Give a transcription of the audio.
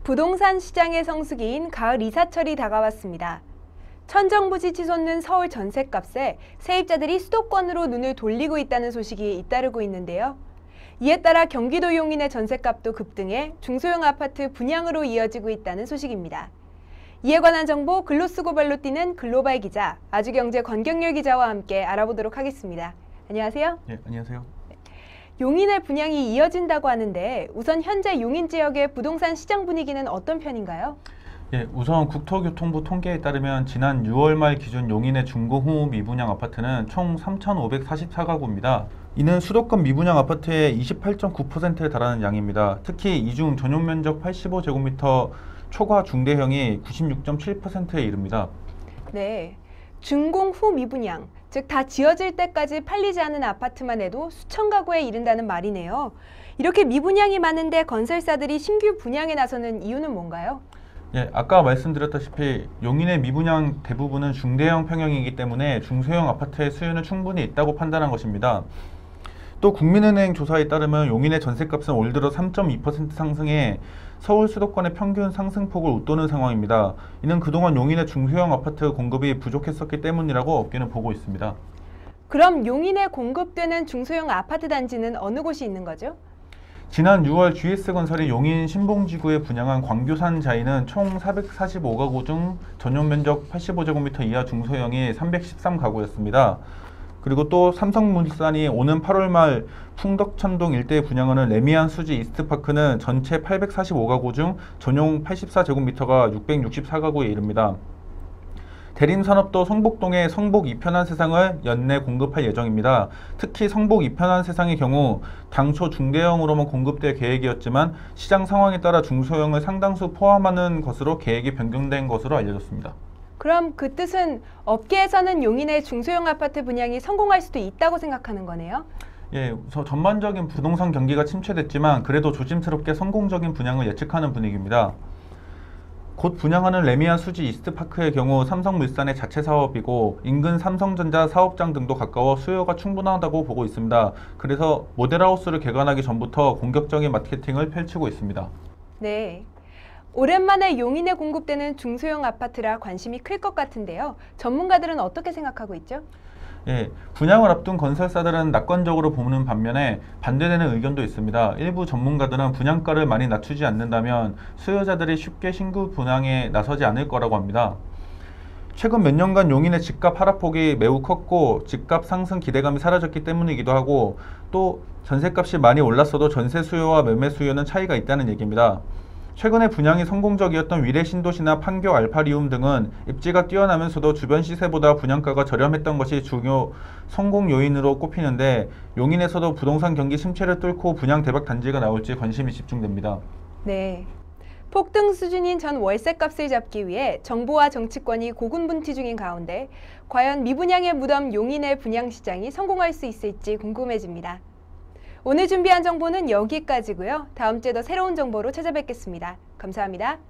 부동산 시장의 성수기인 가을 이사철이 다가왔습니다. 천정부지 치솟는 서울 전셋값에 세입자들이 수도권으로 눈을 돌리고 있다는 소식이 잇따르고 있는데요. 이에 따라 경기도 용인의 전셋값도 급등해 중소형 아파트 분양으로 이어지고 있다는 소식입니다. 이에 관한 정보 글로 쓰고 발로 뛰는 글로벌 기자, 아주경제 권경률 기자와 함께 알아보도록 하겠습니다. 안녕하세요. 네, 안녕하세요. 용인의 분양이 이어진다고 하는데 우선 현재 용인 지역의 부동산 시장 분위기는 어떤 편인가요? 예, 우선 국토교통부 통계에 따르면 지난 6월 말 기준 용인의 중고후 미분양 아파트는 총 3,544가구입니다. 이는 수도권 미분양 아파트의 28.9%에 달하는 양입니다. 특히 이중 전용 면적 85제곱미터 초과 중대형이 96.7%에 이릅니다. 네, 준공 후 미분양, 즉 다 지어질 때까지 팔리지 않은 아파트만 해도 수천 가구에 이른다는 말이네요. 이렇게 미분양이 많은데 건설사들이 신규 분양에 나서는 이유는 뭔가요? 예, 아까 말씀드렸다시피 용인의 미분양 대부분은 중대형 평형이기 때문에 중소형 아파트의 수요는 충분히 있다고 판단한 것입니다. 또 국민은행 조사에 따르면 용인의 전셋값은 올 들어 3.2% 상승해 서울 수도권의 평균 상승폭을 웃도는 상황입니다. 이는 그동안 용인의 중소형 아파트 공급이 부족했었기 때문이라고 업계는 보고 있습니다. 그럼 용인에 공급되는 중소형 아파트 단지는 어느 곳이 있는 거죠? 지난 6월 GS건설이 용인 신봉지구에 분양한 광교산 자이는 총 445가구 중 전용 면적 85제곱미터 이하 중소형이 313가구였습니다. 그리고 또 삼성물산이 오는 8월 말 풍덕천동 일대에 분양하는 레미안 수지 이스트파크는 전체 845가구 중 전용 84제곱미터가 664가구에 이릅니다. 대림산업도 성북동의 성북 이편한 세상을 연내 공급할 예정입니다. 특히 성북 이편한 세상의 경우 당초 중대형으로만 공급될 계획이었지만 시장 상황에 따라 중소형을 상당수 포함하는 것으로 계획이 변경된 것으로 알려졌습니다. 그럼 그 뜻은 업계에서는 용인의 중소형 아파트 분양이 성공할 수도 있다고 생각하는 거네요? 예, 전반적인 부동산 경기가 침체됐지만 그래도 조심스럽게 성공적인 분양을 예측하는 분위기입니다. 곧 분양하는 레미안 수지 이스트파크의 경우 삼성물산의 자체 사업이고 인근 삼성전자 사업장 등도 가까워 수요가 충분하다고 보고 있습니다. 그래서 모델하우스를 개관하기 전부터 공격적인 마케팅을 펼치고 있습니다. 네. 오랜만에 용인에 공급되는 중소형 아파트라 관심이 클 것 같은데요. 전문가들은 어떻게 생각하고 있죠? 예, 분양을 앞둔 건설사들은 낙관적으로 보는 반면에 반대되는 의견도 있습니다. 일부 전문가들은 분양가를 많이 낮추지 않는다면 수요자들이 쉽게 신규 분양에 나서지 않을 거라고 합니다. 최근 몇 년간 용인의 집값 하락폭이 매우 컸고 집값 상승 기대감이 사라졌기 때문이기도 하고 또 전셋값이 많이 올랐어도 전세 수요와 매매 수요는 차이가 있다는 얘기입니다. 최근에 분양이 성공적이었던 위례 신도시나 판교 알파리움 등은 입지가 뛰어나면서도 주변 시세보다 분양가가 저렴했던 것이 중요 성공 요인으로 꼽히는데 용인에서도 부동산 경기 침체를 뚫고 분양 대박 단지가 나올지 관심이 집중됩니다. 네. 폭등 수준인 전 월세값을 잡기 위해 정부와 정치권이 고군분투 중인 가운데 과연 미분양의 무덤 용인의 분양시장이 성공할 수 있을지 궁금해집니다. 오늘 준비한 정보는 여기까지고요. 다음 주에 더 새로운 정보로 찾아뵙겠습니다. 감사합니다.